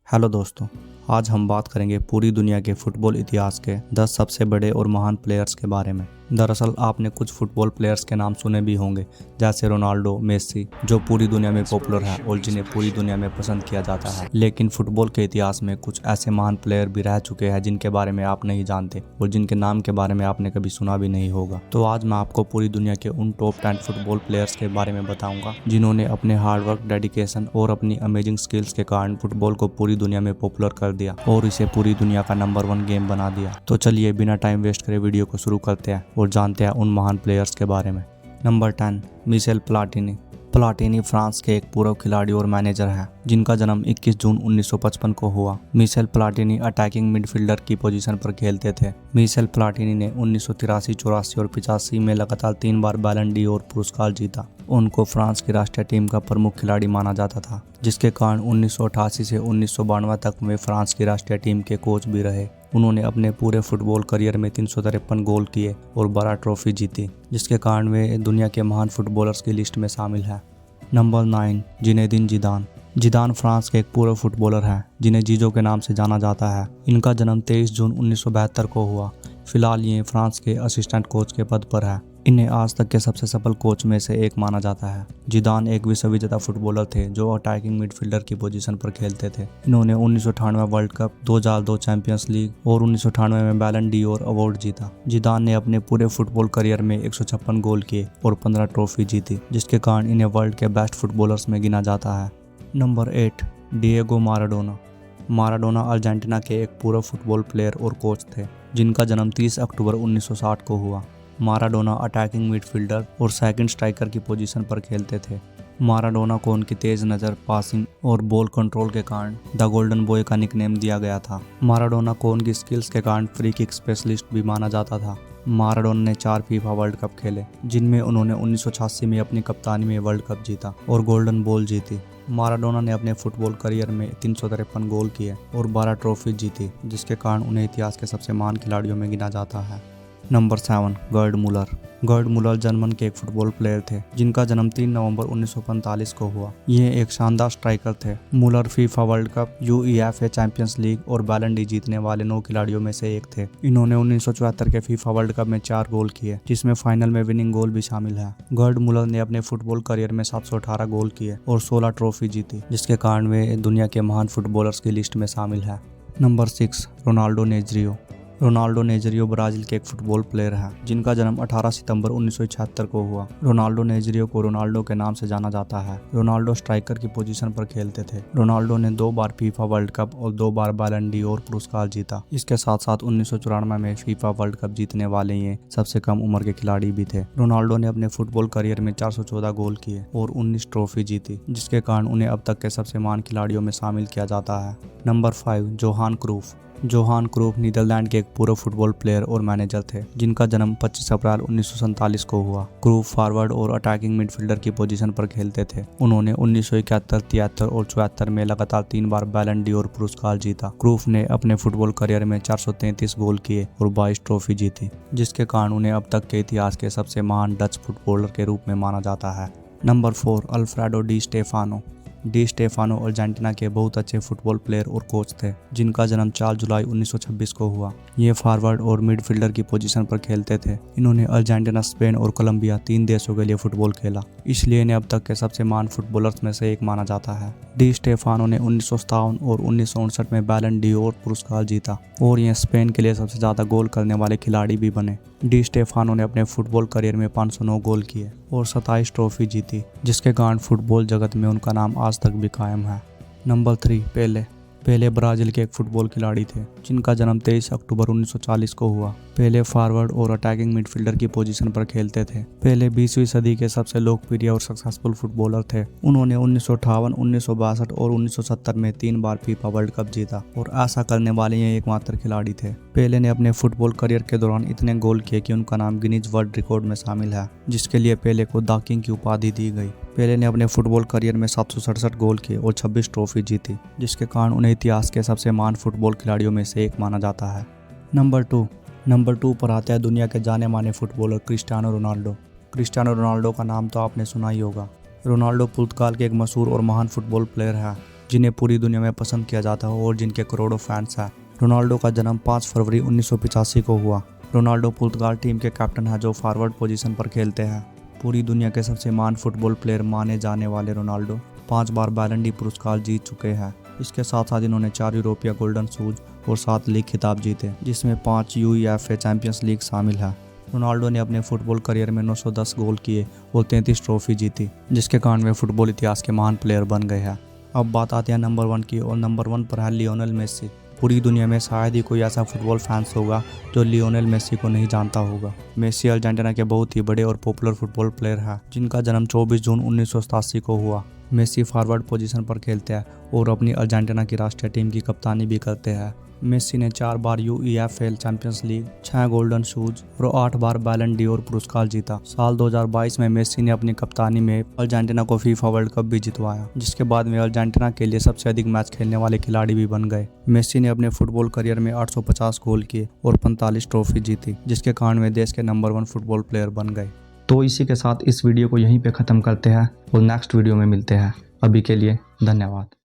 Hello दोस्तों, आज हम बात करेंगे पूरी दुनिया के फुटबॉल इतिहास के 10 सबसे बड़े और महान प्लेयर्स के बारे में। दरअसल आपने कुछ फुटबॉल प्लेयर्स के नाम सुने भी होंगे, जैसे रोनाल्डो, मेसी, जो पूरी दुनिया में पॉपुलर है और जिन्हें पूरी दुनिया में पसंद किया जाता है। लेकिन फुटबॉल के इतिहास में कुछ ऐसे महान प्लेयर भी रह चुके हैं जिनके बारे में आप नहीं जानते और जिनके नाम के बारे में आपने कभी सुना भी नहीं होगा। तो आज मैं आपको पूरी दुनिया के उन टॉप 10 फुटबॉल प्लेयर्स के बारे में बताऊंगा जिन्होंने अपने हार्डवर्क, डेडिकेशन और अपनी अमेजिंग स्किल्स के कारण फुटबॉल को पूरी दुनिया में पॉपुलर कर दिया और इसे पूरी दुनिया का नंबर 1 गेम बना दिया। तो चलिए बिना टाइम वेस्ट करे वीडियो को शुरू करते हैं और जानते हैं उन महान प्लेयर्स के बारे में। Number 10, Michel Platini. Platini France के एक पूर्व खिलाड़ी और मैनेजर हैं जिनका जन्म 21 जून 1955 को हुआ। मिशेल प्लाटिनी अटैकिंग मिडफील्डर की पोजीशन पर खेलते थे। मिशेल प्लाटिनी ने 1983, 84 और 85 में लगातार 3 बार बैलन ड'ओर पुरस्कार जीता। उनको फ्रांस की राष्ट्रीय टीम का प्रमुख खिलाड़ी माना जाता था, जिसके कारण 1988 से 1992 तक वे फ्रांस की राष्ट्रीय टीम के कोच भी रहे। उन्होंने अपने पूरे फुटबॉल करियर में 353 गोल किए और 12 ट्रॉफी जीती, जिसके कारण वे दुनिया के महान फुटबॉलर्स की लिस्ट में शामिल है। Number 9, Zinedine Zidane. जिदान फ्रांस के एक पूर्व फुटबॉलर हैं जिन्हें जीजो के नाम से जाना जाता है। इनका जन्म 23 जून 1972 को हुआ। फिलहाल ये फ्रांस के असिस्टेंट कोच के पद पर है। इन्हें आज तक के सबसे सफल कोच में से एक माना जाता है। जिदान एक विश्व विजेता फुटबॉलर थे जो अटैकिंग मिडफील्डर की पोजीशन पर खेलते थे। इन्होंने 1998 वर्ल्ड कप, 2002 चैंपियंस लीग और 1998 में बैलन ड'ओर अवार्ड जीता। जिदान ने अपने पूरे फुटबॉल करियर में 156 गोल किए और 15 ट्रॉफी जीती, जिसके कारण इन्हें वर्ल्ड के बेस्ट फुटबॉलर्स में गिना जाता है। Number 8, Diego Maradona. Maradona Argentina के एक पूर्व फुटबॉल प्लेयर और कोच थे जिनका जन्म 30 अक्टूबर 1960 को हुआ। माराडोना अटैकिंग मिडफील्डर और सेकंड स्ट्राइकर की पोजीशन पर खेलते थे। माराडोना को उनकी तेज नज़र, पासिंग और बॉल कंट्रोल के कारण द गोल्डन बॉय का निकनेम दिया गया था। माराडोना को उनकी स्किल्स के कारण फ्री किक स्पेशलिस्ट भी माना जाता था। माराडोना ने 4 फीफा वर्ल्ड कप खेले, जिनमें उन्होंने 1986 में अपनी कप्तानी में वर्ल्ड कप जीता और गोल्डन बॉल जीती। माराडोना ने अपने फुटबॉल करियर में 353 गोल किए और 12 ट्रॉफी जीती, जिसके कारण उन्हें इतिहास के सबसे महान खिलाड़ियों में गिना जाता है। नंबर 7, गर्ड मुलर। गर्ड मुलर जर्मन के एक फुटबॉल प्लेयर थे जिनका जन्म 3 नवंबर 1945 को हुआ। ये एक शानदार स्ट्राइकर थे। Muller FIFA World Cup, UEFA Champions League और बैलन डी जीतने वाले 9 खिलाड़ियों में से एक थे। इन्होंने 1974 के फीफा वर्ल्ड कप में 4 गोल किए, जिसमें फाइनल में विनिंग गोल भी शामिल है। गर्ड मुलर ने अपने फुटबॉल करियर में 718 गोल किए और 16 ट्रॉफी जीती, जिसके कारण वे दुनिया के महान फुटबॉलर्स की लिस्ट में शामिल है। Number 6, Ronaldo Nazario. Ronaldo Nazario Brazil के एक फुटबॉल प्लेयर हैं जिनका जन्म 18 सितंबर 1976 को हुआ। रोनाल्डो नेजरियो को रोनाल्डो के नाम से जाना जाता है। रोनाल्डो स्ट्राइकर की पोजीशन पर खेलते थे। रोनाल्डो ने 2 बार फीफा वर्ल्ड कप और 2 बार बैलन ड'ओर पुरस्कार जीता। इसके साथ साथ 1994 में फीफा वर्ल्ड कप जीतने वाले ये सबसे कम उम्र के खिलाड़ी भी थे। रोनाल्डो ने अपने फुटबॉल करियर में 414 गोल किए और 19 ट्रॉफी जीती, जिसके कारण उन्हें अब तक के सबसे महान खिलाड़ियों में शामिल किया जाता है। Number 5, Johan Cruyff. Johan Cruyff Netherlands के एक पूर्व फुटबॉल प्लेयर और मैनेजर थे जिनका जन्म 25 अप्रैल 1947 को हुआ। क्रूफ फॉरवर्ड और अटैकिंग मिडफील्डर की पोजीशन पर खेलते थे। उन्होंने 1971, 73 और 74 में लगातार 3 बार बैलन ड'ओर पुरस्कार जीता। क्रूफ ने अपने फुटबॉल करियर में 433 गोल किए और 22 ट्रॉफी जीती, जिसके कारण उन्हें अब तक के इतिहास के सबसे महान डच फुटबॉलर के रूप में माना जाता है। Number 4, alfredo D Stefano. D Stefano Argentina के बहुत अच्छे फुटबॉल प्लेयर और कोच थे जिनका जन्म 4 जुलाई 1926 को हुआ। ये फॉरवर्ड और मिडफील्डर की पोजीशन पर खेलते थे। इन्होंने अर्जेंटीना, स्पेन और कोलंबिया 3 देशों के लिए फुटबॉल खेला, इसलिए इन्हें अब तक के सबसे महान फुटबॉलर्स में से एक माना जाता है। डी स्टेफानो ने 1957 और 1959 में बैलन ड'ओर पुरस्कार जीता और ये स्पेन के लिए सबसे ज्यादा गोल करने वाले खिलाड़ी भी बने। डी स्टेफानो ने अपने फुटबॉल करियर में 509 गोल किए और 27 ट्रॉफी जीती, जिसके कारण फुटबॉल जगत में उनका नाम आज तक भी कायम है। नंबर 3, पेले। पेले ब्राजील के एक फुटबॉल खिलाड़ी थे जिनका जन्म 23 अक्टूबर 1940 को हुआ। पेले फॉरवर्ड और अटैकिंग मिडफील्डर की पोजीशन पर खेलते थे। पेले 20वीं सदी के सबसे लोकप्रिय और सक्सेसफुल फुटबॉलर थे। उन्होंने 1958, 1962 और 1970 में 3 बार फीफा वर्ल्ड कप जीता और ऐसा करने वाले ये एकमात्र खिलाड़ी थे। पेले ने अपने फुटबॉल करियर के दौरान इतने गोल किए कि उनका नाम गिनीज वर्ल्ड रिकॉर्ड में शामिल है, जिसके लिए पेले को द किंग की उपाधि दी गई। पेले ने अपने फुटबॉल करियर में 767 गोल किए और 26 ट्रॉफी जीती, जिसके कारण उन्हें इतिहास के सबसे महान फुटबॉल खिलाड़ियों में से एक माना जाता है। नंबर 2 पर आते हैं दुनिया के जाने माने footballer Cristiano Ronaldo. Cristiano Ronaldo का नाम तो आपने सुना ही होगा। रोनाल्डो पुर्तगाल के एक मशहूर और महान फुटबॉल प्लेयर है। जिन्हें पूरी दुनिया में पसंद किया जाता है और जिनके करोड़ों फैंस हैं। रोनाल्डो का जन्म 5 फरवरी 1985 को हुआ। रोनाल्डो पुर्तगाल टीम के कैप्टन हैं जो फॉरवर्ड पोजीशन पर खेलते हैं। पूरी दुनिया के सबसे महान फुटबॉल प्लेयर माने जाने वाले रोनाल्डो 5 बार बैलन डी पुरस्कार जीत चुके हैं। इसके साथ साथ इन्होंने 4 यूरोपीय गोल्डन शूज और 7 लीग खिताब जीते, जिसमें 5 यूईएफए चैंपियंस लीग शामिल है। रोनाल्डो ने अपने फुटबॉल करियर में 910 गोल किए और 33 ट्रॉफी जीती, जिसके कारण वे फुटबॉल इतिहास के महान प्लेयर बन गए हैं। अब बात आती है नंबर 1 की, और नंबर 1 पर है लियोनेल मेसी। पूरी दुनिया में शायद ही कोई ऐसा फुटबॉल फैंस होगा जो लियोनेल मेसी को नहीं जानता होगा। मेसी अर्जेंटीना के बहुत ही बड़े और पॉपुलर फुटबॉल प्लेयर हैं, जिनका जन्म 24 जून 1987 को हुआ। मेसी फॉरवर्ड पोजीशन पर खेलते हैं और अपनी अर्जेंटीना की राष्ट्रीय टीम की कप्तानी भी करते हैं। मेसी ने 4 बार यूईएफएल चैंपियंस लीग, 6 गोल्डन शूज और 8 बार बैलन डी'ओर पुरस्कार जीता। साल 2022 में मेसी ने अपनी कप्तानी में अर्जेंटीना को फीफा वर्ल्ड कप भी जितवाया, जिसके बाद में अर्जेंटीना के लिए सबसे अधिक मैच खेलने वाले खिलाड़ी भी बन गए। मेसी ने अपने फुटबॉल करियर में 850 गोल किए और 45 ट्रॉफी जीती, जिसके कारण वे देश के नंबर 1 फुटबॉल प्लेयर बन गए। तो इसी के साथ इस वीडियो को यहीं पे ख़त्म करते हैं और नेक्स्ट वीडियो में मिलते हैं। अभी के लिए धन्यवाद।